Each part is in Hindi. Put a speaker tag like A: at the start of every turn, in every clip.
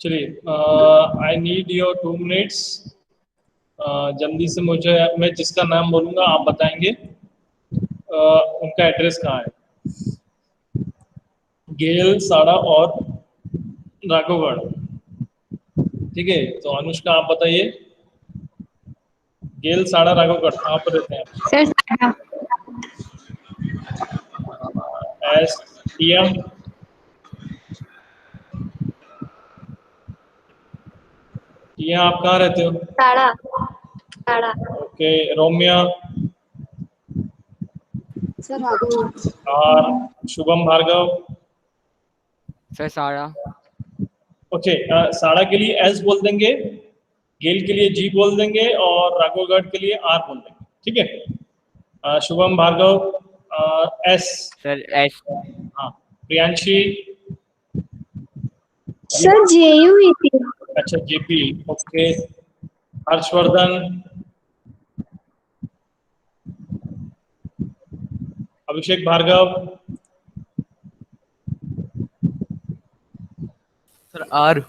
A: चलिए, आई नीड योर 2 मिनट्स। जल्दी से मुझे, मैं जिसका नाम बोलूंगा आप बताएंगे उनका एड्रेस कहाँ है। गेल, साड़ा और राघवगढ़। ठीक है, तो अनुष्का आप बताइए, गेल, साड़ा, राघवगढ़ कहाँ पर रहते हैं आप?
B: सर साड़ा।
A: S T M. टिया, आप कहाँ रहते हो?
B: साड़ा। साड़ा।
A: Okay, Romiya
B: sir Raghav.
A: और शुभम भार्गव।
C: सर साड़ा।
A: ओके, साड़ा के लिए एस बोल देंगे, गेल के लिए जी बोल देंगे और राघवगढ़ के लिए आर बोल देंगे। ठीक है, Shubham Bhargav yes.
C: Sir yes.
A: हाँ, प्रियांशी।
B: सर जेयू ही थी।
A: अच्छा, JP. Okay, Harshvardhan. Abhishek Bhargav.
C: Sir आर।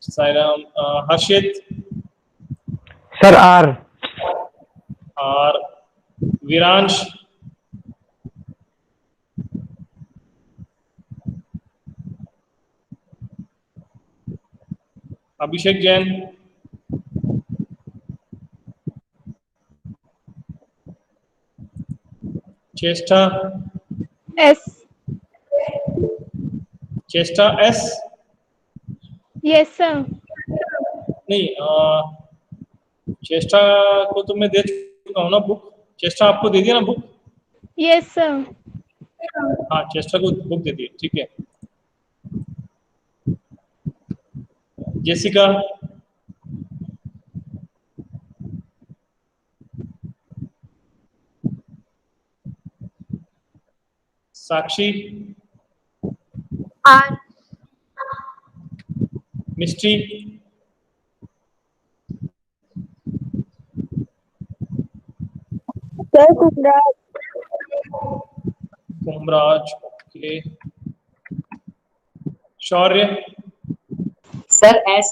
A: सायराम। हर्षित
D: सर आर।
A: और विरांश। अभिषेक जैन। चेष्टा।
B: एस।
A: चेष्टा एस।
B: Yes sir.
A: नहीं, चेष्टा को तो मैं दे चुका हूँ ना बुक। चेष्टा आपको दे दिया ना बुक?
B: Yes sir.
A: हाँ, चेष्टा को बुक दे दी, ठीक है। Jessica. Sakshi.
B: R.
A: Misty.
B: Sir Kumraj.
A: Kumraj. Okay, Shaurya.
E: Sir S.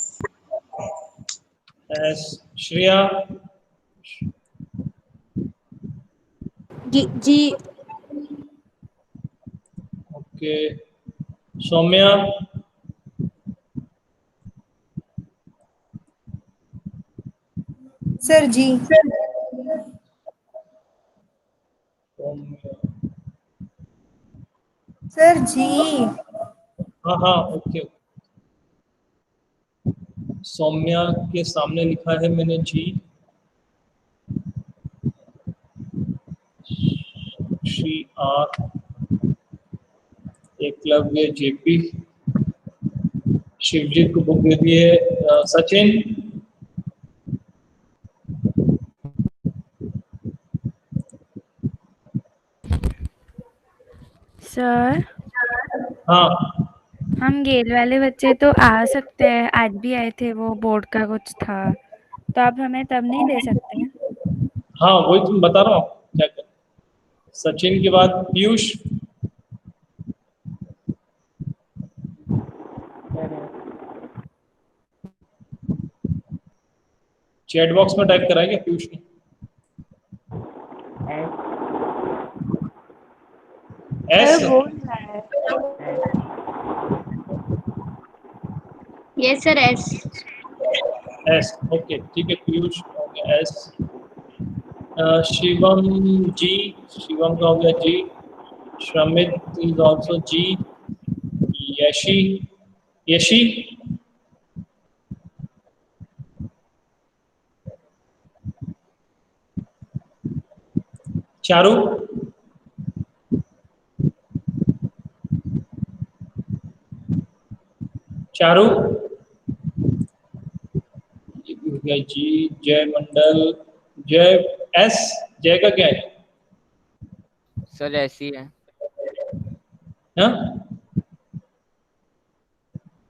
A: S. Shreya.
B: Ji.
A: Okay, Saumya.
E: Sir ji.
A: Saumya.
E: Sir ji.
A: हाँ हाँ, ओके। सौम्या के सामने लिखा है मैंने जी। श्री आर। एकलव्य जेपी। शिवजीत को बुक दे दिए। सचिन।
F: सर
A: हाँ
F: हम गेल वाले बच्चे तो आ सकते हैं, आज भी आए थे, वो बोर्ड का कुछ था तो आप हमें तब नहीं दे सकते हैं?
A: हाँ, वही तुम बता रहा हूँ क्या कर। सचिन के बाद पीयूष। चैट बॉक्स में टाइप करा है क्या पीयूष ने? एस।
B: सर बोल रहा है। Yes sir S.
A: S, okay, ठीक है। पीयूष हो गया एस। शिवम जी। शिवम का हो गया जी। श्रमित इज ऑल्सो जी। यशी। यशी। चारू। चारू। ये भी हो गया जी। जय मंडल। जय। एस। जय का क्या है?
C: सर ऐसी है।
A: हाँ?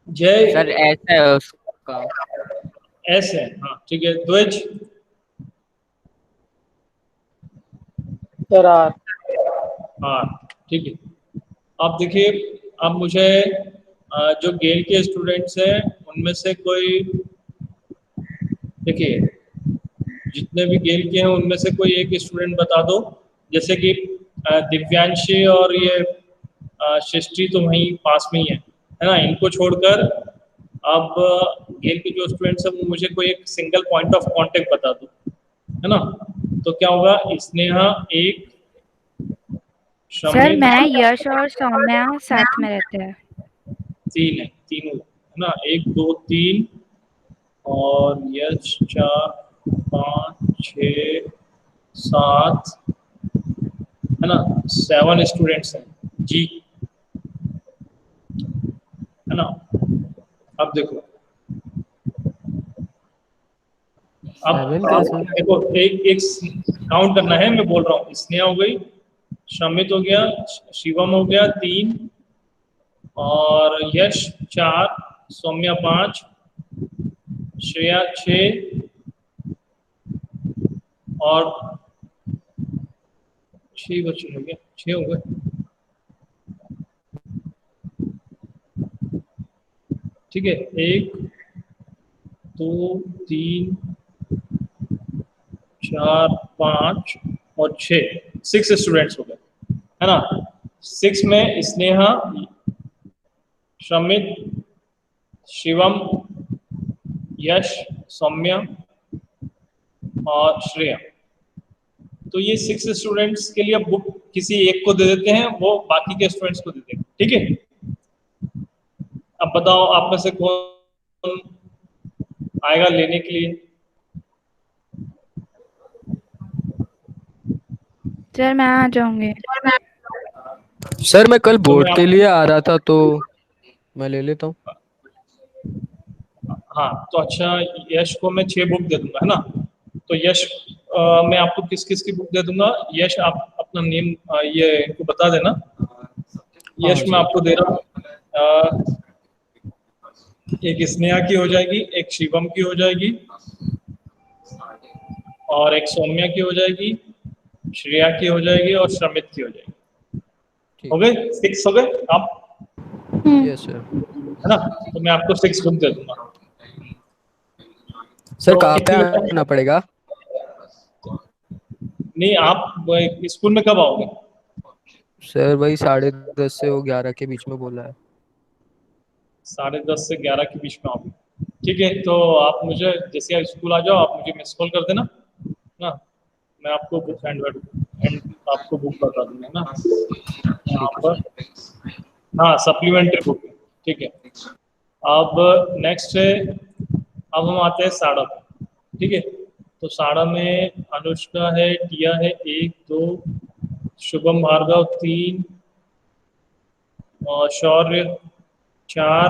A: जय।
C: सर ऐसा है उसका।
A: एस है, हाँ ठीक है। ध्वज।
D: सर आर।
A: हाँ, ठीक है। आप देखिए, अब मुझे जो गेल के स्टूडेंट्स हैं उनमें से कोई, देखिए जितने भी गेल के हैं उनमें से कोई एक स्टूडेंट बता दो, जैसे कि दिव्यांशी और ये सृष्टि तो वहीं पास में ही है ना, इनको छोड़कर अब गेल के जो स्टूडेंट्स हैं वो मुझे कोई एक सिंगल पॉइंट ऑफ कांटेक्ट बता दो, है ना। तो क्या होगा, स्नेहा एक,
F: सर
A: शमित
F: मैं, यश और सौम्या साथ में रहते हैं।
A: तीन है, तीनों है ना, 1 2 3 और यश 4 5 6 7 है ना, 7 स्टूडेंट्स हैं जी, है ना। अब देखो, अब देखो एक एक काउंट करना है, मैं बोल रहा हूँ। स्नेहा हो गई, शमित हो गया, शिवम हो गया 3 और यश 4, सौम्या 5, श्रेया 6 और 6 बच्चे हो गए, 6 हो गए, ठीक है। 1 2 3 4 5 और 6 स्टूडेंट्स हो गए, है ना। 6 में स्नेहा, शमित, शिवम, यश, सौम्या और श्रेया। तो ये 6 स्टूडेंट्स के लिए बुक किसी एक को दे देते हैं, वो बाकी के स्टूडेंट्स को दे देंगे, ठीक है। अब बताओ आप में से कौन आएगा लेने के लिए?
F: सर मैं आ जाऊंगी।
G: सर मैं कल बोर्ड
A: मैं
G: के लिए आ रहा था तो मैं ले लेता हूँ।
A: हाँ तो अच्छा, यश को मैं 6 बुक दे दूंगा, है ना। तो यश मैं आपको किस किस की बुक दे दूंगा। यश आप अपना नेम ये इनको बता देना। यश मैं आपको दे रहा हूँ, एक स्नेहा की हो जाएगी, एक शिवम की हो जाएगी और एक सौम्या की हो जाएगी, श्रेया की हो जाएगी और श्रमित की हो जाएगी। हो गए 6 हो गए आप?
G: Yes sir.
A: है ना, तो मैं आपको 6 बुक दे दूंगा।
G: सर
A: तो
G: कहाँ पे
A: कितनी बजे
G: आना पड़ेगा?
A: नहीं, आप स्कूल में कब आओगे?
G: सर वही 10:30 से 11 के बीच में बोला है।
A: 10:30 से 11 के बीच में आओगे, ठीक है। तो आप मुझे जैसे आप स्कूल आ जाओ, आप मुझे मिस कॉल कर देना ना, मैं आपको बुक एंड आपको बुक बता दूंगा ना यहाँ पर। हाँ सप्लीमेंट्री बुक, ठीक है। अब नेक्स्ट है, अब हम आते हैं साड़ा पे, ठीक है। तो साड़ा में अनुष्का है, टिया है 1 2, शुभम भार्गव 3 और शौर्य 4,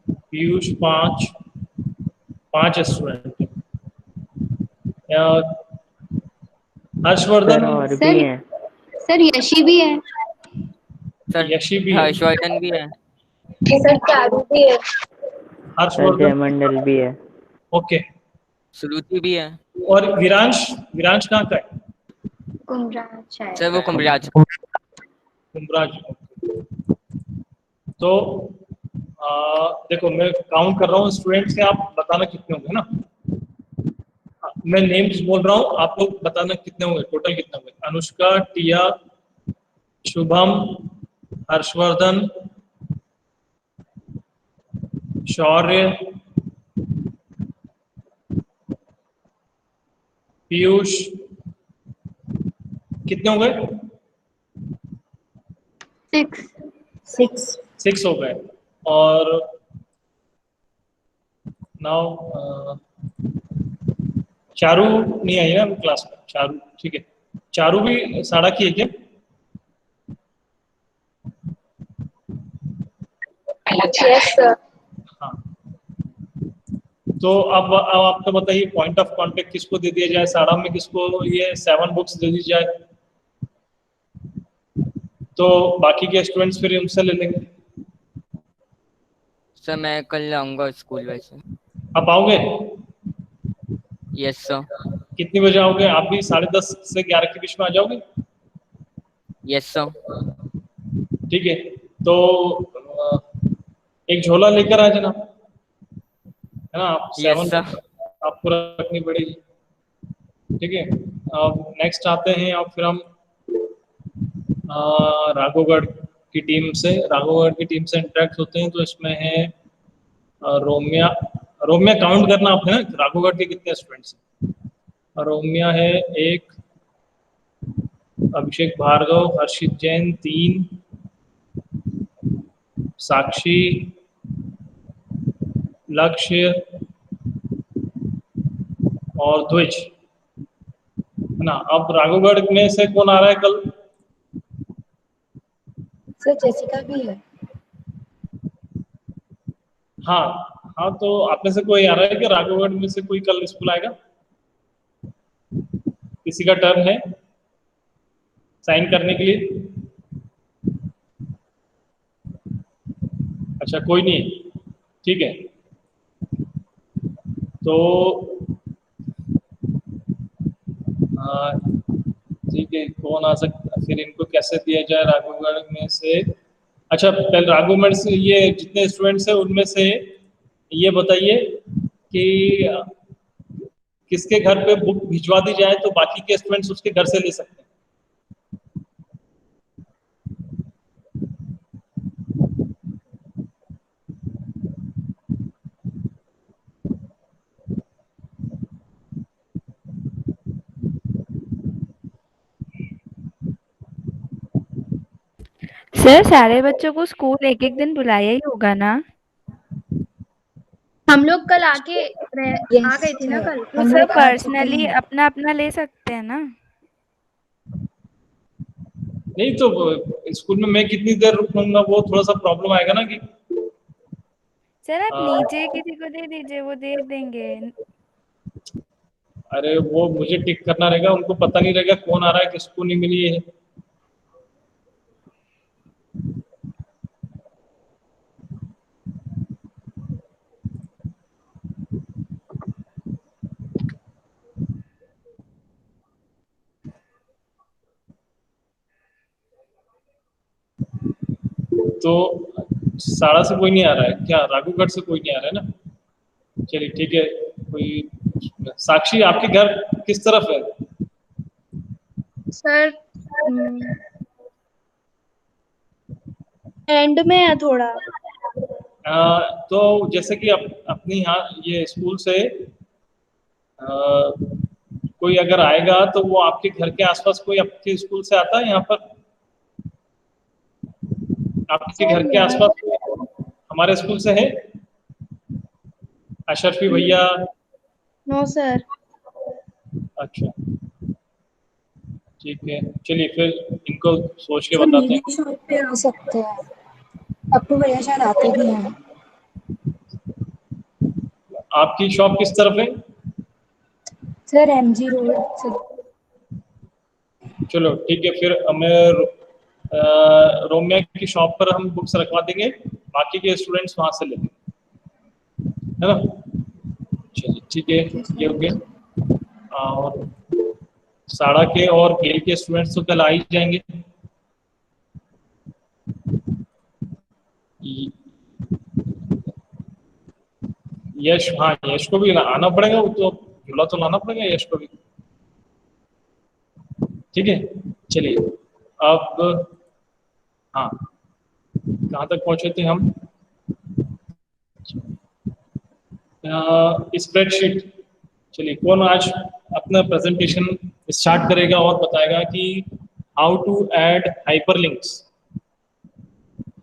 A: पीयूष 5 स्टूडेंट। हर्षवर्धन
C: और भी हैं।
E: सर यशी भी है।
C: सर
A: यशी भी है,
C: हर्षवर्धन भी है।
E: सर चारू भी है।
A: हर्षवर्धन
C: जयमंडल भी है।
A: ओके।
C: श्रुति भी है।
A: और विरांश, विरांश कहाँ का है?
E: कुमराज है।
C: सर वो कुमराज।
A: कुमराज। तो देखो मैं काउंट कर रहा हूँ स्टूडेंट्स के, आप बताना कितने होंगे ना। मैं नेम्स बोल रहा हूँ, आप लोग बताना कितने होंगे, टोटल कितने होंगे। अनुष्का, टिया, शुभम, हर्षवर्धन, शौर्य, पीयूष, कितने हो गए? 6 हो गए। और नाउ चारू नहीं आई ना क्लास में, चारू ठीक है। चारू भी साड़ा की है क्या?
E: Yes sir.
A: हाँ, तो अब आपको बताइए पॉइंट ऑफ कांटेक्ट किसको दे दिया जाए साड़ा में, किसको ये 7 बुक्स दे दी जाए, तो बाकी के स्टूडेंट्स फिर उनसे ले लेंगे।
C: सर मैं कल आऊंगा स्कूल वैसे।
A: आप आओगे?
C: Yes sir.
A: कितनी बजे आओगे? आप भी 10:30 से 11 के बीच में आ जाओगे?
C: Yes sir.
A: ठीक है। तो एक झोला लेकर आ जाना, है ना। आप
C: Yes,
A: 7
C: sir.
A: आपको रखनी पड़ेगी, ठीक है। अब नेक्स्ट आते हैं, अब फिर हम राघवगढ़ की टीम से इंटरेक्ट होते हैं। तो इसमें है रोमिया। रोमिया काउंट करना आप, है ना, राघवगढ़ के कितने स्टूडेंट्स हैं। रोमिया है 1, अभिषेक भार्गव, हर्षित जैन 3, साक्षी, लक्ष्य और ध्वज, है ना। अब राघवगढ़ में से कौन आ रहा है कल?
E: सर जेसिका भी है।
A: हाँ हाँ, तो आप में से कोई आ रहा है कि राघवगढ़ में से कोई कल स्कूल आएगा? किसी का टर्न है साइन करने के लिए? अच्छा, कोई नहीं है, ठीक है। तो ठीक है, कौन आ सकता, फिर इनको कैसे दिया जाए राघवगढ़ में से? अच्छा, पहले राघवगढ़ से ये जितने स्टूडेंट्स हैं उनमें से ये बताइए कि किसके घर पे बुक भिजवा दी जाए तो बाकी के स्टूडेंट्स उसके घर से ले सकते हैं।
F: सर सारे बच्चों को स्कूल एक एक दिन बुलाया ही होगा ना?
B: हम लोग कल आके आ गए थे ना कल।
F: तो सर पर्सनली अपना अपना ले सकते हैं ना?
A: नहीं तो स्कूल में मैं कितनी देर रुकूंगा, वो थोड़ा सा प्रॉब्लम आएगा ना कि
F: सर आप नीचे किसी को दे दीजिए, वो दे देंगे।
A: अरे वो मुझे टिक करना रहेगा, उनको पता नहीं रहेगा कौन आ रहा है, किसको नहीं मिली है। तो साड़ा से कोई नहीं आ रहा है क्या? राघवगढ़ से कोई नहीं आ रहा है ना? चलिए ठीक है। कोई साक्षी, आपके घर किस तरफ है?
B: सर एंड में है थोड़ा।
A: तो जैसे कि अपनी यहाँ ये स्कूल से कोई अगर आएगा तो वो आपके घर के आसपास कोई आपके स्कूल से आता है यहाँ पर? आपके घर के आसपास कोई हमारे स्कूल से है? अशरफी भैया?
B: No sir.
A: अच्छा ठीक है, चलिए फिर इनको सोच के बताते हैं।
E: शॉप पे आ सकते हैं, अपू भैया शायद आते भी हैं।
A: आपकी शॉप किस तरफ है?
E: सर एमजी रोड से।
A: चलो ठीक है, फिर हमें रोमिया की शॉप पर हम बुक्स रखवा देंगे, बाकी के स्टूडेंट्स वहां से लेंगे, है ना। चलिए ठीक है, ये हो गया। और साड़ा के और गेल के स्टूडेंट्स तो कल आ ही जाएंगे। यश, हाँ यश को भी आना पड़ेगा, वो तो झूला तो लाना पड़ेगा यश को भी, ठीक है। चलिए अब हाँ, कहाँ तक पहुंचे थे हम? स्प्रेडशीट। चलिए, कौन आज अपना प्रेजेंटेशन स्टार्ट करेगा और बताएगा कि how to add hyperlinks.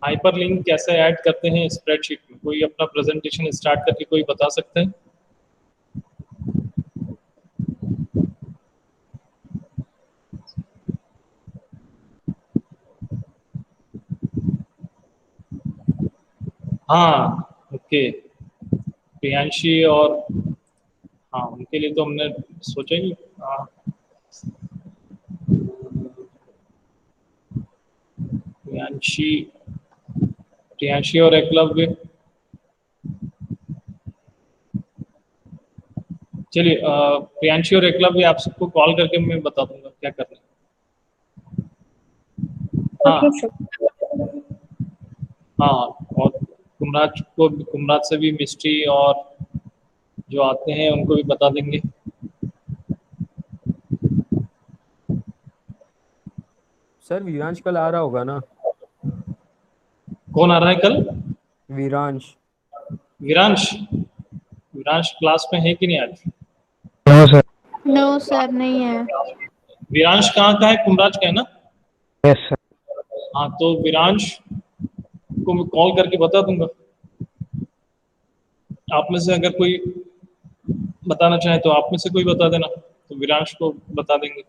A: Hyperlink कैसे ऐड करते हैं स्प्रेडशीट में? कोई अपना प्रेजेंटेशन स्टार्ट करके कोई बता सकते हैं? हाँ ओके, प्रियांशी और हाँ, उनके लिए तो हमने सोचा ही। हाँ प्रियांशी और एकलव्य। चलिए प्रियांशी और एकलव्य आप सबको कॉल करके मैं बता दूंगा क्या करना है। हाँ हाँ, और कुमराज से भी मिस्ट्री और जो आते हैं उनको भी बता देंगे।
G: सर वीरांश कल आ रहा होगा ना?
A: कौन आ रहा है कल?
G: वीरांश।
A: विरांश। विरांश क्लास में है कि नहीं आज?
D: No sir.
B: नो सर, नहीं है।
A: विरांश कहाँ का है? कुमराज का है ना?
D: Yes sir.
A: हाँ, तो विरांश को मैं कॉल करके बता दूंगा। आप में से अगर कोई बताना चाहे तो आप में से कोई बता देना, तो विरांश को बता देंगे।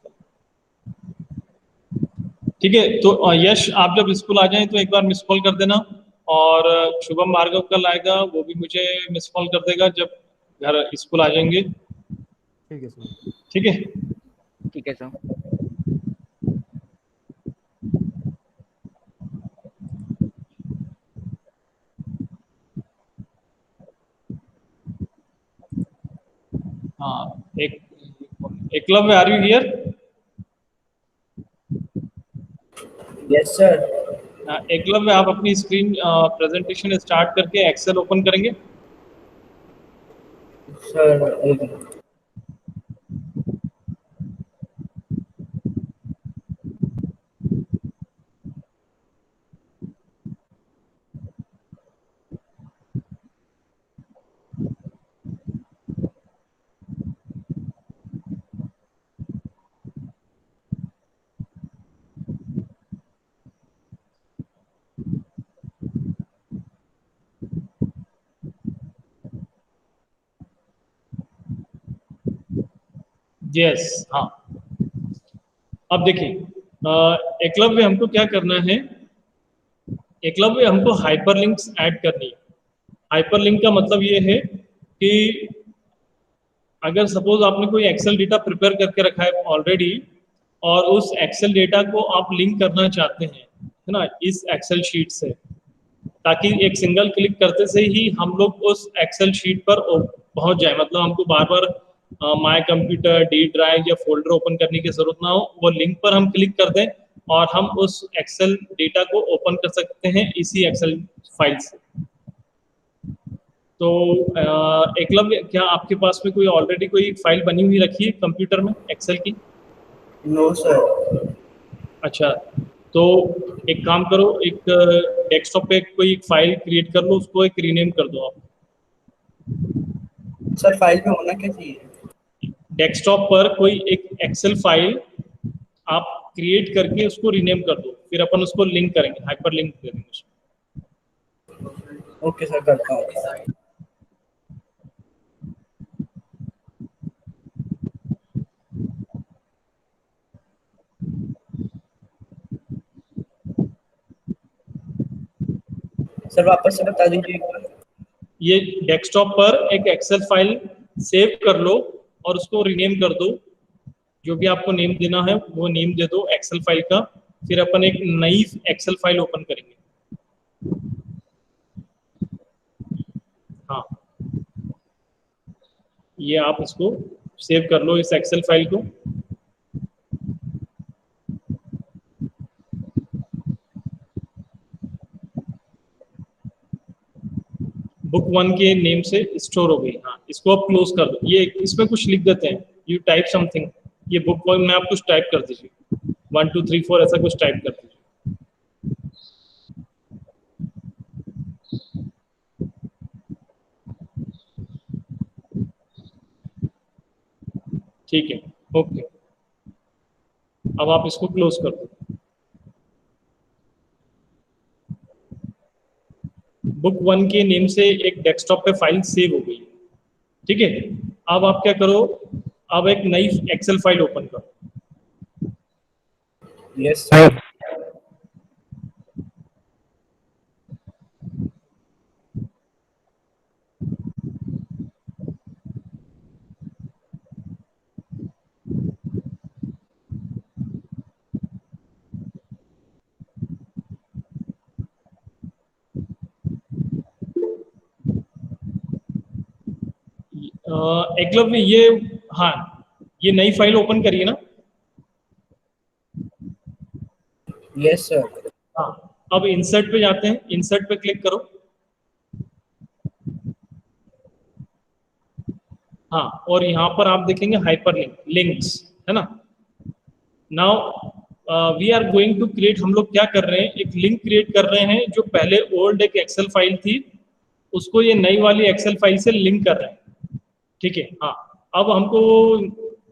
A: ठीक है, तो यश आप जब स्कूल आ जाएं तो एक बार मिस कॉल कर देना, और शुभम भार्गव कल आएगा, वो भी मुझे मिस कॉल कर देगा जब घर स्कूल आ जाएंगे।
G: ठीक है सर।
A: ठीक है।
C: ठीक है सर।
A: हाँ, एक Eklavya, are you here?
H: Yes sir.
A: Eklavya, आप अपनी स्क्रीन प्रेजेंटेशन स्टार्ट करके एक्सेल ओपन करेंगे।
H: सर
A: यस, हाँ। अब देखिए, एकलव्य हमको क्या करना है? एकलव्य हमको हाइपरलिंक्स ऐड करनी है। हाइपरलिंक का मतलब ये है कि अगर सपोज आपने कोई एक्सेल डेटा प्रिपेयर करके रखा है ऑलरेडी, और उस एक्सेल डेटा को आप लिंक करना चाहते हैं, है ना, इस एक्सेल शीट से, ताकि एक सिंगल क्लिक करते से ही हम लोग उस एक्सेल शीट पर पहुंच जाए, मतलब हमको बार बार माय कंप्यूटर, डी ड्राइव या फोल्डर ओपन करने की जरूरत ना हो, वो लिंक पर हम क्लिक कर दें और हम उस एक्सेल डेटा को ओपन कर सकते हैं इसी एक्सेल फाइल से। तो एकलव्य, क्या आपके पास में कोई ऑलरेडी कोई फाइल बनी हुई रखी है कंप्यूटर में एक्सेल की?
H: No sir.
A: अच्छा, तो एक काम करो, एक डेस्कटॉप पे कोई एक फाइल क्रिएट कर लो, उसको एक रीनेम कर दो आप।
H: सर फाइल में होना क्या चाहिए?
A: डेस्कटॉप पर कोई एक एक्सेल फाइल आप क्रिएट करके उसको रीनेम कर दो, फिर अपन उसको लिंक करेंगे, हाइपर लिंक करेंगे उसको।
H: ओके सर, करता हूँ। सर वापस से बता दीजिए एक बार।
A: ये डेस्कटॉप पर एक एक्सेल फाइल सेव कर लो और उसको रीनेम कर दो, जो भी आपको नेम देना है वो नेम दे दो एक्सेल फाइल का, फिर अपन एक नई एक्सेल फाइल ओपन करेंगे। हाँ, ये आप इसको सेव कर लो, इस एक्सेल फाइल को। बुक 1 के नेम से स्टोर हो गई। हाँ, इसको आप क्लोज कर दो। ये इसमें कुछ लिख देते हैं, यू टाइप समथिंग, ये बुक 1 में आप कुछ टाइप कर दीजिए, 1 2 3 4 ऐसा कुछ टाइप कर दीजिए। ठीक है, ओके। अब आप इसको क्लोज कर दो। बुक 1 के नेम से एक डेस्कटॉप पे फाइल सेव हो गई। ठीक है, अब आप क्या करो, अब एक नई एक्सेल फाइल ओपन करो।
H: Yes sir.
A: एकलव्य, ये, हाँ, ये नई फाइल ओपन करिए ना।
H: Yes sir.
A: हाँ, अब इंसर्ट पे जाते हैं, इंसर्ट पे क्लिक करो। हाँ, और यहाँ पर आप देखेंगे हाइपरलिंक, लिंक्स, है ना। Now we are going to create, हम लोग क्या कर रहे हैं, एक लिंक क्रिएट कर रहे हैं जो पहले ओल्ड एक एक्सेल फाइल थी उसको ये नई वाली एक्सेल फाइल से लिंक कर रहे हैं, ठीक है। हाँ, अब हमको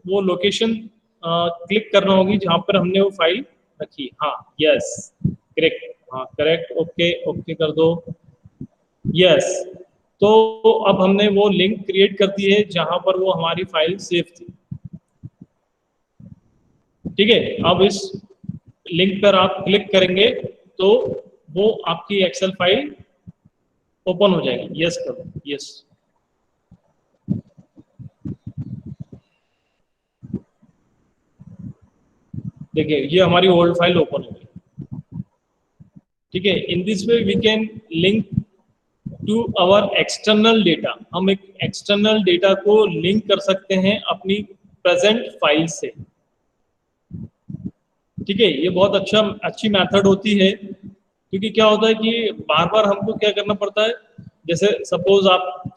A: वो लोकेशन क्लिक करना होगी जहाँ पर हमने वो फाइल रखी। हाँ, यस, करेक्ट, हाँ करेक्ट, ओके ओके कर दो, यस। तो अब हमने वो लिंक क्रिएट कर दी है जहाँ पर वो हमारी फाइल सेव थी, ठीक है। अब इस लिंक पर आप क्लिक करेंगे तो वो आपकी एक्सेल फाइल ओपन हो जाएगी, यस करो, यस। देखिए ये हमारी ओल्ड फाइल ओपन हो गई, ठीक है। In this way we can link to our external data, हम एक एक्सटर्नल डेटा को लिंक कर सकते हैं अपनी प्रेजेंट फाइल से, ठीक है। ये बहुत अच्छी मेथड होती है, क्योंकि क्या होता है कि बार बार हमको क्या करना पड़ता है, जैसे सपोज आप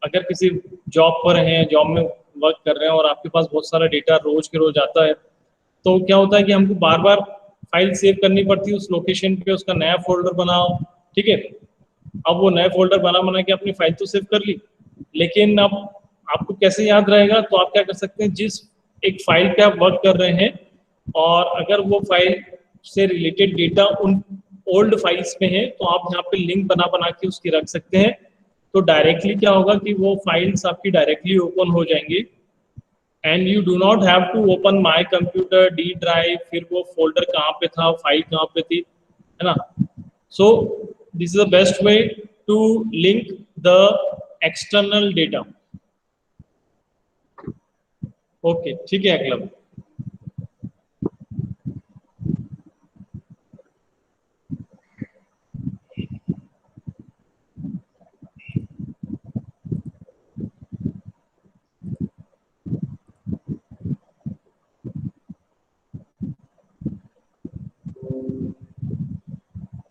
A: अगर किसी जॉब पर हैं, जॉब में वर्क कर रहे हैं और आपके पास बहुत सारा डेटा रोज के रोज आता है, तो क्या होता है कि हमको बार बार फाइल सेव करनी पड़ती है उस लोकेशन पे, उसका नया फोल्डर बनाओ, ठीक है। अब वो नया फोल्डर बना के अपनी फाइल तो सेव कर ली, लेकिन अब आपको कैसे याद रहेगा, तो आप क्या कर सकते हैं, जिस एक फाइल पे आप वर्क कर रहे हैं और अगर वो फाइल से रिलेटेड डेटा उन ओल्ड फाइल्स में है, तो आप यहाँ पे लिंक बना के उसकी रख सकते हैं। तो डायरेक्टली क्या होगा कि वो फाइल्स आपकी डायरेक्टली ओपन हो जाएंगी, and you do not have to open my computer, D drive, फिर वो फोल्डर कहाँ पे था, फाइल कहाँ पे थी, है ना। So this is the best way to link the external data. Okay, ठीक है अगला।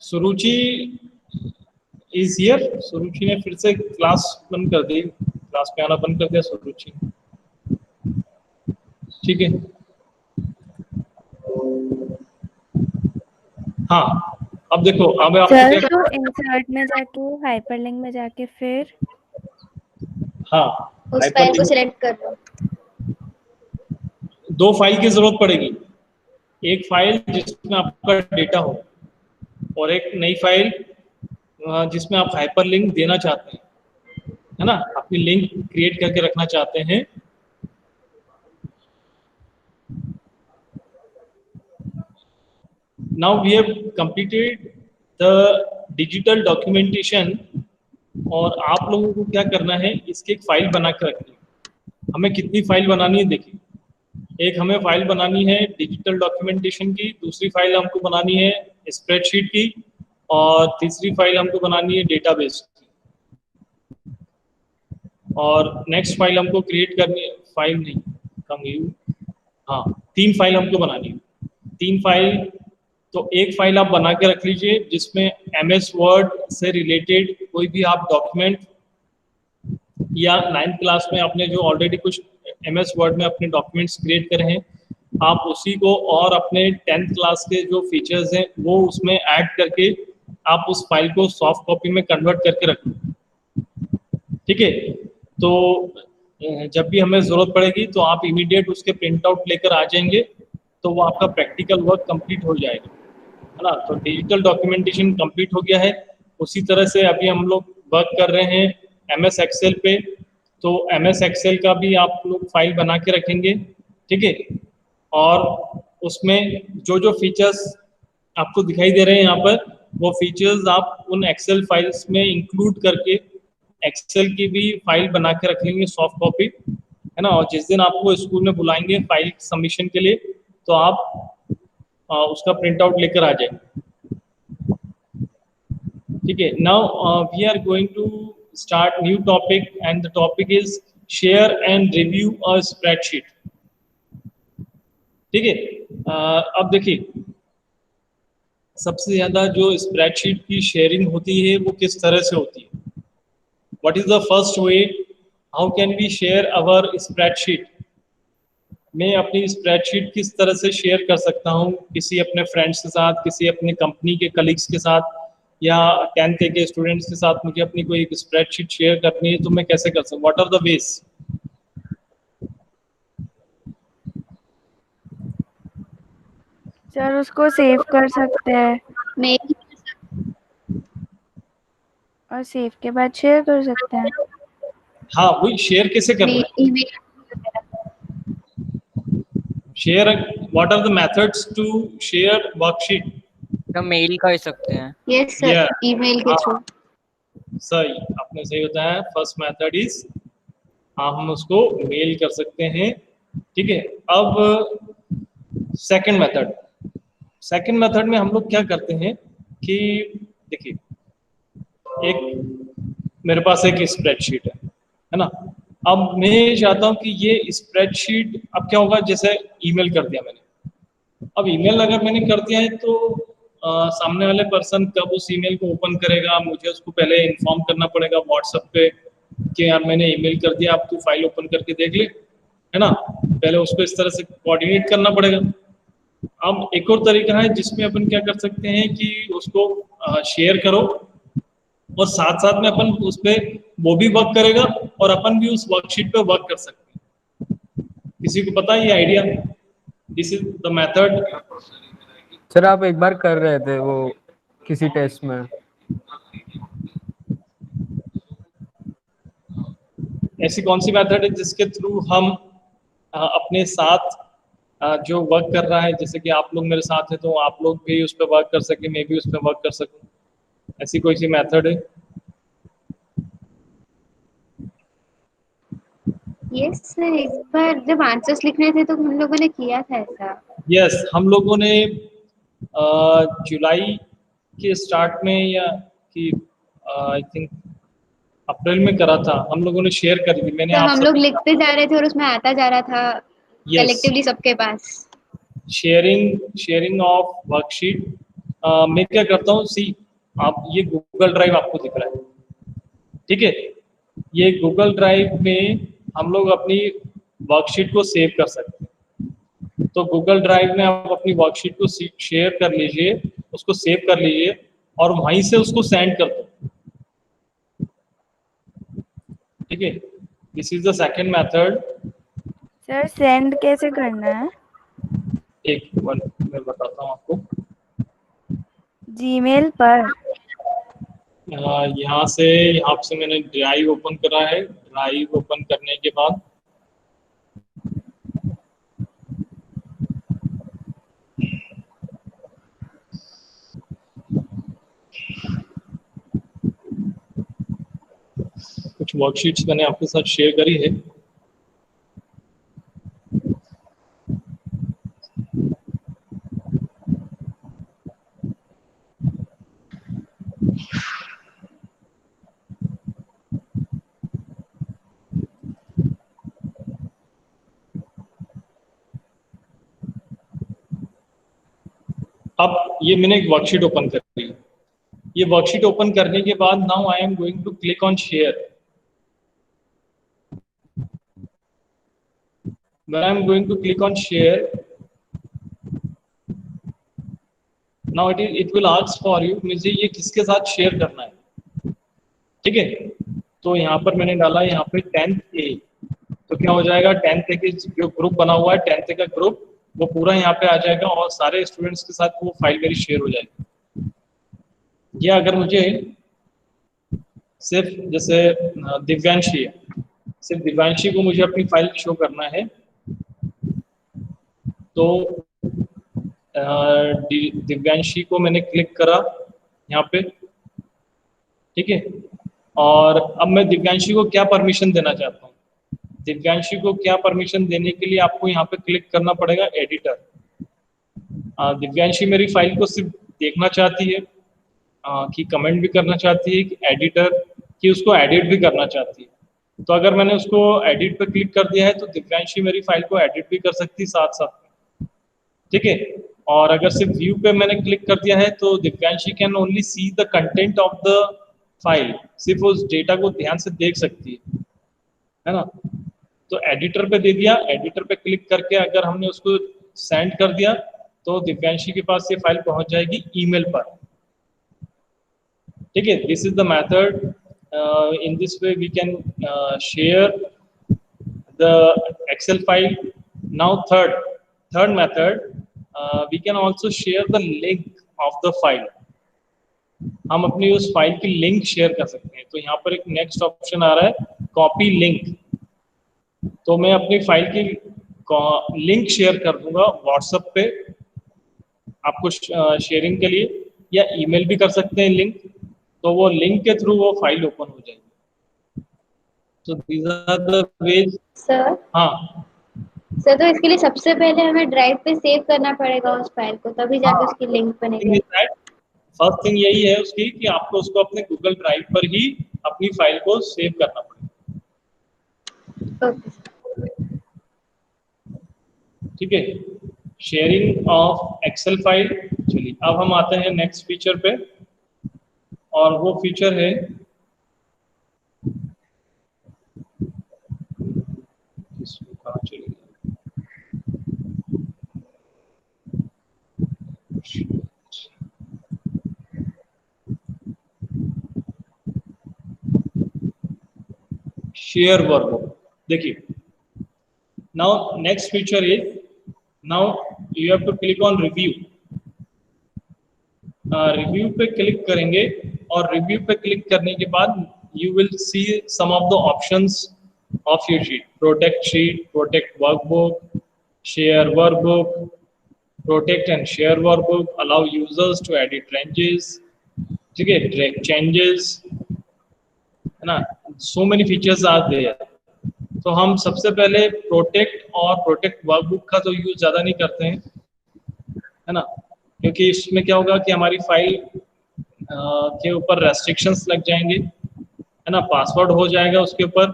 A: सुरुचि इज हियर, सुरुचि ने फिर से क्लास बंद कर दी, क्लास में आना बंद कर दिया सुरुचि, ठीक है। हाँ, अब देखो, अब आपको
F: सर
A: क्या,
F: तो इंसर्ट में जाके हाइपरलिंक में जाके फिर
A: हाँ
B: उस फाइल को सिलेक्ट कर लो।
A: दो फाइल की जरूरत पड़ेगी, एक फाइल जिसमें आपका डेटा हो और एक नई फाइल जिसमें आप हाइपरलिंक देना चाहते हैं, है ना, अपनी लिंक क्रिएट करके रखना चाहते हैं। Now we have completed the digital documentation, और आप लोगों को क्या करना है, इसकी एक फाइल बना के रखनी है। हमें कितनी फाइल बनानी है, देखिए, एक हमें फाइल बनानी है डिजिटल डॉक्यूमेंटेशन की, दूसरी फाइल हमको बनानी है स्प्रेडशीट की, और तीसरी फाइल हमको बनानी है डेटाबेस की, और नेक्स्ट फाइल हमको क्रिएट करनी है, फाइल नहीं कम यू, हाँ 3 फाइल हमको बनानी है, 3 फाइल। तो एक फाइल आप बना के रख लीजिए जिसमें MS वर्ड से रिलेटेड कोई भी आप डॉक्यूमेंट, या 9th क्लास में आपने जो ऑलरेडी कुछ MS वर्ड में अपने डॉक्यूमेंट्स क्रिएट करे हैं, आप उसी को और अपने 10th क्लास के जो फीचर्स हैं वो उसमें ऐड करके आप उस फाइल को सॉफ्ट कॉपी में कन्वर्ट करके रख लो, ठीक है। तो जब भी हमें ज़रूरत पड़ेगी तो आप इमीडिएट उसके प्रिंट आउट लेकर आ जाएंगे, तो वो आपका प्रैक्टिकल वर्क कंप्लीट हो जाएगा, है ना। तो डिजिटल डॉक्यूमेंटेशन कंप्लीट हो गया है। उसी तरह से अभी हम लोग वर्क कर रहे हैं MS एक्सेल पे, तो MS एक्सेल का भी आप लोग फाइल बना के रखेंगे, ठीक है। और उसमें जो जो फीचर्स आपको दिखाई दे रहे हैं यहाँ पर, वो फीचर्स आप उन एक्सेल फाइल्स में इंक्लूड करके एक्सेल की भी फाइल बना के रख लेंगे सॉफ्ट कॉपी, है ना। और जिस दिन आपको स्कूल में बुलाएंगे फाइल सबमिशन के लिए, तो आप उसका प्रिंट आउट लेकर आ जाएंगे, ठीक है। Now we are going to start new topic, and the topic is share and review a spreadsheet, ठीक है। अब देखिए, सबसे ज्यादा जो स्प्रेडशीट की शेयरिंग होती है वो किस तरह से होती है, what is the first way how can we share our spreadsheet, मैं अपनी स्प्रेडशीट किस तरह से शेयर कर सकता हूँ किसी अपने फ्रेंड्स के साथ, किसी अपने कंपनी के कलीग्स के साथ, या 10th के स्टूडेंट्स के साथ मुझे अपनी कोई एक स्प्रेडशीट शेयर करनी है तो मैं कैसे कर सकता हूँ? What are the ways?
F: Sir उसको सेव कर सकते हैं
B: मेल
F: और सेव के बाद शेयर कर सकते हैं।
A: हाँ, वही शेयर कैसे करना है?
B: Email
A: share, what are the methods to share worksheet?
C: तो मेल कर सकते हैं।
B: Yes sir,
A: Yeah.
B: ईमेल के थ्रू।
A: सही, आपने सही बताया। फर्स्ट मेथड इज, हम उसको मेल कर सकते हैं। ठीक है, अब सेकंड मेथड में हम लोग क्या करते हैं कि देखिए, एक मेरे पास एक स्प्रेडशीट है ना। अब मैं चाहता हूँ कि ये स्प्रेडशीट, अब क्या होगा, जैसे ईमेल कर दिया मैंने। अब ईमेल अगर मैंने कर दिया है तो सामने वाले पर्सन कब उस ईमेल को ओपन करेगा, मुझे उसको पहले इन्फॉर्म करना पड़ेगा व्हाट्सएप पे कि यार मैंने ईमेल कर दिया, आप तू फाइल ओपन करके देख ले, है ना। पहले उसको इस तरह से कोऑर्डिनेट करना पड़ेगा। अब एक और तरीका है जिसमें अपन क्या कर सकते हैं कि उसको शेयर करो और साथ साथ में अपन उस पर वो भी वर्क करेगा और अपन भी उस वर्कशीट पे वर्क कर सकते हैं। किसी को पता है ये idea? This is the method.
G: Sir आप एक बार कर रहे थे वो किसी टेस्ट में।
A: ऐसी कौन सी मेथड है जिसके थ्रू हम अपने साथ जो वर्क कर रहा है, जैसे कि आप लोग मेरे साथ हैं तो आप लोग भी उस पर वर्क कर सके, मैं भी उस पर वर्क कर सकूं, ऐसी कोई सी मेथड है?
B: यस सर, एक बार जब आंसर्स लिखने थे तो हम लोगों ने किया था ऐसा।
A: यस, हम लोगों ने जुलाई के स्टार्ट में या कि आई थिंक अप्रैल में करा था, हम लोगों ने शेयर करी थी। मैंने
B: तो
A: आप
B: हम लोग लिखते जा रहे थे और उसमें आता जा रहा था कलेक्टिवली सबके पास।
A: Sharing of worksheet. मैं क्या करता हूँ, सी आप ये गूगल ड्राइव आपको दिख रहा है, ठीक है, ये गूगल ड्राइव में हम लोग अपनी वर्कशीट को सेव कर सकते हैं। तो गूगल ड्राइव में आप अपनी वर्कशीट को शेयर कर लीजिए, उसको सेव कर लीजिए और वहीं से उसको सेंड कर दो। ठीक है, this is the second method.
F: Sir send कैसे करना है?
A: एक मिनट मैं बताता हूँ आपको।
F: जीमेल पर?
A: यहाँ से मैंने ड्राइव ओपन करा है। ड्राइव ओपन करने के बाद कुछ वर्कशीट्स मैंने आपके साथ शेयर करी है। अब ये मैंने एक वर्कशीट ओपन कर ली। ये वर्कशीट ओपन करने के बाद now I am going to click on share. When I am going to click on share, now it will ask for you, मुझे ये किसके साथ शेयर करना है। ठीक है, तो यहाँ पर मैंने डाला यहाँ पे 10th A, तो क्या हो जाएगा, 10th A के जो ग्रुप बना हुआ है 10th A का ग्रुप, वो पूरा यहाँ पे आ जाएगा और सारे स्टूडेंट्स के साथ वो फाइल मेरी शेयर हो जाएगी। ये अगर मुझे सिर्फ जैसे दिव्यांशी है, सिर्फ दिव्यांशी को मुझे अपनी फाइल शो करना है, तो दिव्यांशी को मैंने क्लिक करा यहाँ पे। ठीक है, और अब मैं दिव्यांशी को क्या परमिशन देना चाहता हूँ। दिव्यांशी को क्या परमिशन देने के लिए आपको यहाँ पे क्लिक करना पड़ेगा एडिटर। दिव्यांशी मेरी फाइल को सिर्फ देखना चाहती है कि कमेंट भी करना चाहती है, कि एडिटर कि उसको एडिट भी करना चाहती है। तो अगर मैंने उसको एडिट पे क्लिक कर दिया है तो दिव्यांशी मेरी फाइल को एडिट भी कर सकती है साथ साथ। ठीक है, और अगर सिर्फ व्यू पे मैंने क्लिक कर दिया है तो Divyanshi can only see the content of the file, सिर्फ उस डेटा को ध्यान से देख सकती है है ना। तो एडिटर पे दे दिया, एडिटर पे क्लिक करके अगर हमने उसको सेंड कर दिया तो दिव्यांशी के पास ये फाइल पहुंच जाएगी ईमेल पर। ठीक है, this is the method, in this way we can share the Excel file. Now third method, we can also share the link of the file. हम अपनी उस फाइल की लिंक शेयर कर सकते हैं। तो यहाँ पर एक नेक्स्ट ऑप्शन आ रहा है, कॉपी लिंक। तो मैं अपनी फाइल की लिंक शेयर कर दूंगा व्हाट्सएप पे आपको शेयरिंग के लिए, या ईमेल भी कर सकते हैं लिंक। तो वो लिंक के थ्रू वो फाइल ओपन हो जाएगी। तो these are the ways।
B: Sir
A: हाँ
B: सर, तो इसके लिए सबसे पहले हमें ड्राइव पे सेव करना पड़ेगा उस फाइल को, तभी जाके उसकी लिंक बनेगी।
A: फर्स्ट थिंग यही है उसकी कि आपको उसको अपने गूगल ड्राइव पर ही अपनी फाइल को सेव करना पड़ेगा।
B: ओके।
A: ठीक है, शेयरिंग ऑफ एक्सेल फाइल। चलिए अब हम आते हैं नेक्स्ट फीचर पे, और वो फीचर है कहाँ चली गई? Share workbook. देखिए, now next feature is, now you have to click on review. Review पे क्लिक करेंगे, और रिव्यू पे क्लिक करने के बाद you will see some of the options of your sheet: protect sheet, protect workbook, share workbook, protect and share workbook, allow users to edit ranges, ठीक है, track changes, है ना। so many features are there। तो हम सबसे पहले प्रोटेक्ट और प्रोटेक्ट वर्कबुक का तो यूज ज्यादा नहीं करते हैं, है ना, क्योंकि इसमें क्या होगा कि हमारी फाइल के ऊपर रेस्ट्रिक्शंस लग जाएंगे, है ना, पासवर्ड हो जाएगा उसके ऊपर,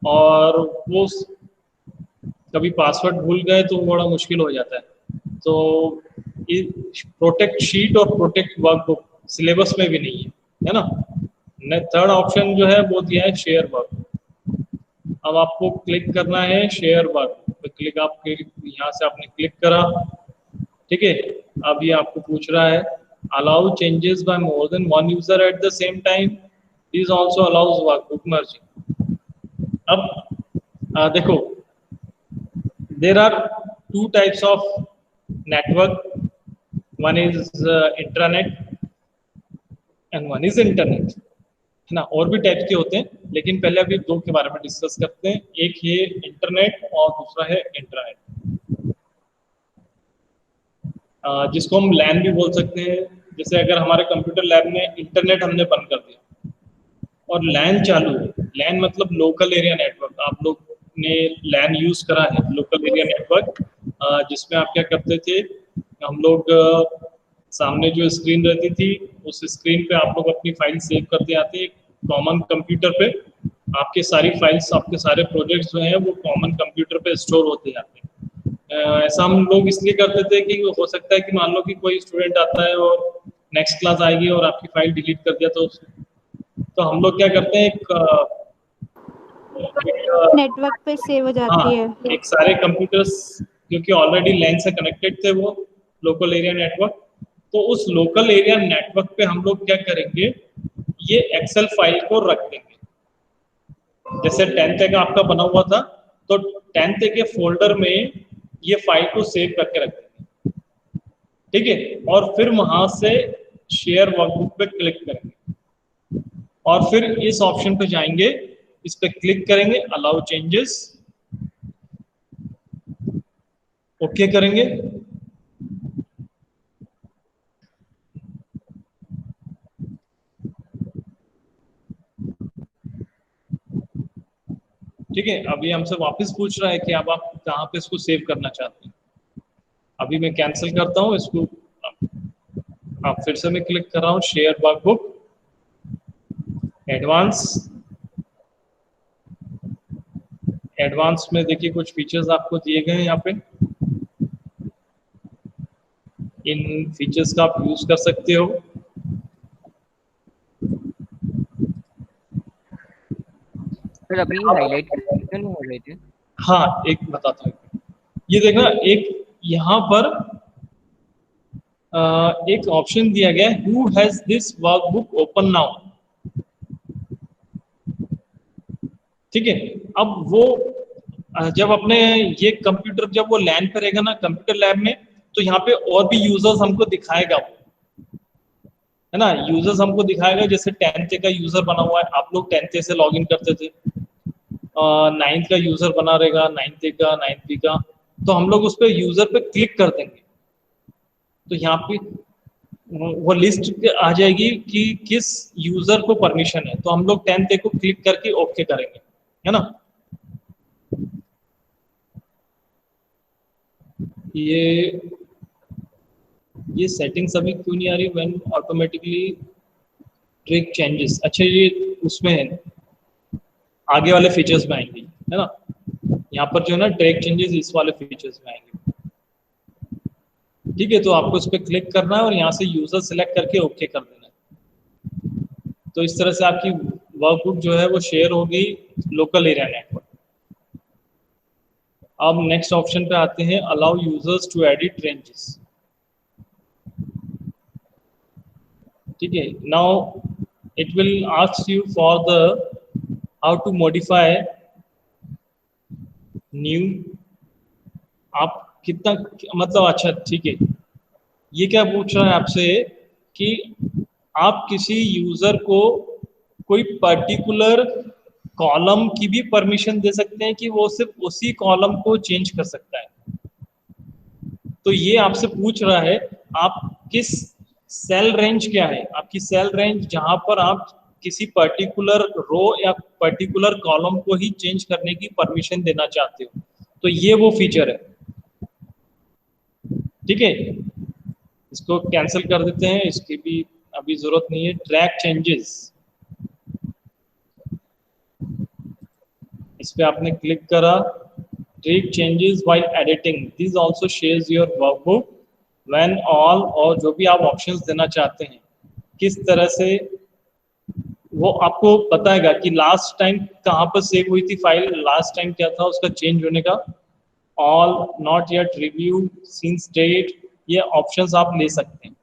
A: और वो कभी पासवर्ड भूल गए तो बड़ा मुश्किल हो जाता है। तो प्रोटेक्ट शीट और प्रोटेक्ट वर्कबुक सिलेबस में भी नहीं है ना। थर्ड ऑप्शन जो है वो दिया है शेयर वर्कबुक। अब आपको क्लिक करना है शेयर वर्कबुक पे, क्लिक आप यहाँ से आपने क्लिक करा, ठीक है। अब ये आपको पूछ रहा है allow changes by more than one user at the same time, this also allows workbook merging. अब देखो, there are two types of network, one is intranet and one is internet, है ना। और भी टाइप्स के होते हैं, लेकिन पहले अभी दो के बारे में डिस्कस करते हैं। एक है इंटरनेट और दूसरा है इंट्रानेट, जिसको हम लैन भी बोल सकते हैं। जैसे अगर हमारे कंप्यूटर लैब में इंटरनेट हमने बंद कर दिया और लैन चालू है, लैन मतलब लोकल एरिया नेटवर्क, आप लोग ने लैन यूज करा है, लोकल एरिया नेटवर्क, जिसमें आप क्या करते थे, हम लोग सामने जो स्क्रीन रहती थी उस स्क्रीन पे आप लोग अपनी फाइल सेव करते आते, कॉमन कंप्यूटर पे आपके सारी फाइल्स, आपके सारे प्रोजेक्ट्स जो हैं वो कॉमन कंप्यूटर पे स्टोर होते जाते हैं। ऐसा हम लोग इसलिए करते थे कि हो सकता है कि मान लो कि कोई स्टूडेंट आता है और नेक्स्ट क्लास आएगी और आपकी फाइल डिलीट कर दिया, तो हम लोग क्या करते हैं,
I: नेटवर्क पे सेव हो जाती है।
A: एक सारे कंप्यूटर्स क्योंकि ऑलरेडी लैन से कनेक्टेड थे वो लोकल एरिया नेटवर्क, तो उस लोकल एरिया नेटवर्क पे हम लोग क्या करेंगे, ये एक्सेल फाइल को रख देंगे। जैसे 10th का आपका बना हुआ था, तो 10th के फोल्डर में ये फाइल को सेव करके रख देंगे, ठीक है। और फिर वहां से शेयर वर्कबुक पे क्लिक करेंगे, और फिर इस ऑप्शन पे जाएंगे, इस पे क्लिक करेंगे, अलाउ चेंजेस, ओके करेंगे। ठीक है, अभी हमसे वापस पूछ रहा है कि अब आप कहाँ पे इसको सेव करना चाहते हैं। अभी मैं कैंसिल करता हूँ इसको, आप फिर से मैं क्लिक कर रहा हूँ शेयर वर्कबुक, एडवांस में देखिए कुछ फीचर्स आपको दिए गए हैं यहाँ पे, इन फीचर्स का आप यूज कर सकते हो।
C: सर अभी हाईलाइट क्यों नहीं हो रहे थे?
A: हाँ एक बताता हूँ, ये देखना एक यहाँ पर एक ऑप्शन दिया गया है, who has this workbook open now. ठीक है, अब वो जब अपने ये कंप्यूटर जब वो लैन पे रहेगा ना कंप्यूटर लैब में, तो यहाँ पे और भी यूजर्स हमको दिखाएगा वो, है ना, यूजर्स हमको दिखाएगा। जैसे 10th का यूजर बना हुआ है, आप लोग 10th से लॉगिन करते थे, 9th का यूजर बना रहेगा, 9th का 9th का, तो हम लोग उस पर यूजर पे क्लिक कर देंगे तो यहाँ पे वो लिस्ट आ जाएगी कि किस यूजर को परमिशन है, तो हम लोग 10th को क्लिक करके ओके करेंगे, है ना। ये सेटिंग्स अभी क्यों नहीं आ रही, व्हेन ऑटोमेटिकली ट्रैक चेंजेस, अच्छा ये उसमें है, आगे वाले फीचर्स में आएंगे, है ना। यहाँ पर जो है ना ट्रैक चेंजेस इस वाले फीचर्स में आएंगे। ठीक है, तो आपको इस पर क्लिक करना है और यहाँ से यूजर सिलेक्ट करके ओके कर देना है। तो इस तरह से आपकी वर्कबुक जो है वो शेयर होगी लोकल एरिया नेटवर्क। अब नेक्स्ट ऑप्शन पे आते हैं, allow users to edit ranges. ठीक है, now it will ask you for the how to modify new, आप कितना मतलब, अच्छा ठीक है, ये क्या पूछ रहा है आपसे कि आप किसी यूजर को कोई पर्टिकुलर कॉलम की भी परमिशन दे सकते हैं कि वो सिर्फ उसी कॉलम को चेंज कर सकता है। तो ये आपसे पूछ रहा है आप किस सेल रेंज क्या है आपकी सेल रेंज, जहां पर आप किसी पर्टिकुलर रो या पर्टिकुलर कॉलम को ही चेंज करने की परमिशन देना चाहते हो, तो ये वो फीचर है। ठीक है, इसको कैंसिल कर देते हैं, इसकी भी अभी जरूरत नहीं है। ट्रैक चेंजेस, इस पे आपने क्लिक करा, track changes while editing, this also shares your workbook when all, और जो भी आप ऑप्शंस देना चाहते हैं किस तरह से वो आपको बताएगा कि लास्ट टाइम कहाँ पर सेव हुई थी फाइल, लास्ट टाइम क्या था उसका चेंज होने का। All, not yet, review, since that, ये ऑप्शंस आप ले सकते हैं।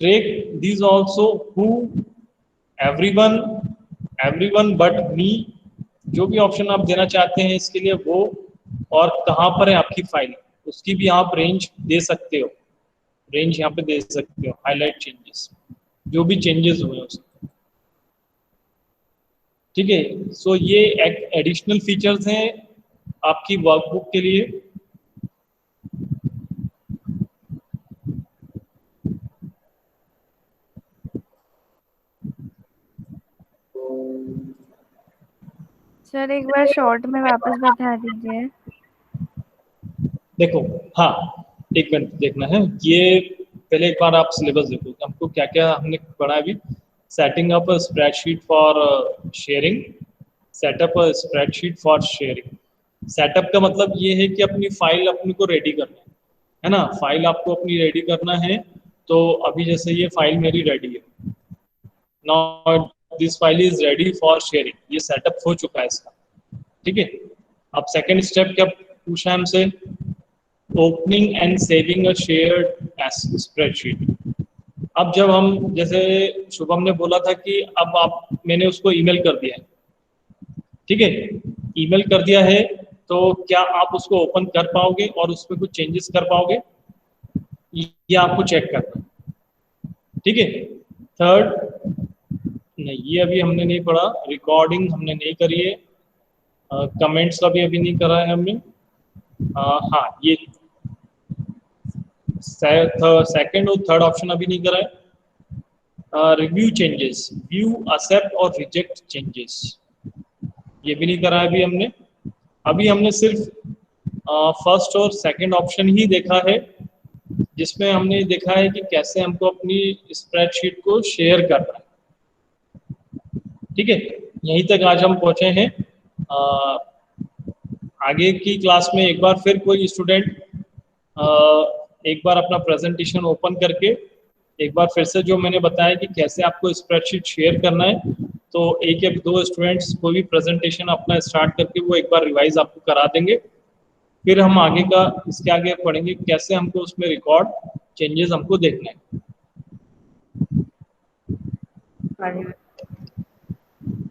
A: Track this also who, everyone but me, जो भी ऑप्शन आप देना चाहते हैं इसके लिए वो, और कहाँ पर है आपकी फाइल उसकी भी आप रेंज दे सकते हो, रेंज यहाँ पे दे सकते हो। हाईलाइट चेंजेस, जो भी चेंजेस हुए उसके। ठीक है, सो ये एडिशनल फीचर्स हैं आपकी वर्कबुक के लिए।
F: सर एक बार शॉर्ट में वापस बता दीजिए।
A: देखो, हाँ एक मिनट देखना है, ये पहले एक बार आप सिलेबस देखो हमको क्या क्या हमने पढ़ा अभी। Setting up spreadsheet for sharing, setup spreadsheet for sharing. Setup का मतलब ये है कि अपनी फाइल अपने को रेडी करना है ना, फाइल आपको अपनी रेडी करना है। तो अभी जैसे ये फाइल मेरी रेडी है, now this file is ready for sharing, ये सेटअप हो चुका है इसका। ठीक है, अब सेकंड स्टेप क्या पूछा है हमसे, opening and saving a shared spreadsheet. अब जब हम, जैसे शुभम ने बोला था कि अब मैंने उसको ईमेल कर दिया है, ठीक है, ईमेल कर दिया है, तो क्या आप उसको ओपन कर पाओगे और उसमें कुछ चेंजेस कर पाओगे, ये आपको चेक करना है। ठीक है, थर्ड, नहीं ये अभी हमने नहीं पढ़ा, रिकॉर्डिंग हमने नहीं करी है, कमेंट्स का भी अभी नहीं करा है हमने। हाँ, ये सेकंड और थर्ड ऑप्शन अभी नहीं करा है। रिव्यू चेंजेस, व्यू, एक्सेप्ट और रिजेक्ट चेंजेस, ये भी नहीं करा है अभी हमने। अभी हमने सिर्फ फर्स्ट और सेकंड ऑप्शन ही देखा है, जिसमें हमने देखा है कि कैसे हमको अपनी स्प्रेडशीट को शेयर करना है। ठीक है, यहीं तक आज हम पहुंचे हैं। आगे की क्लास में एक बार फिर कोई स्टूडेंट एक बार अपना प्रेजेंटेशन ओपन करके एक बार फिर से जो मैंने बताया कि कैसे आपको स्प्रेडशीट शेयर करना है, तो एक या दो स्टूडेंट्स कोई भी प्रेजेंटेशन अपना स्टार्ट करके वो एक बार रिवाइज आपको करा देंगे, फिर हम आगे का इसके आगे पढ़ेंगे कैसे हमको उसमें रिकॉर्ड चेंजेस हमको देखने हैं।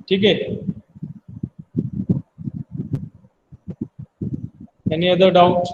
A: ठीक है, एनी अदर डाउट?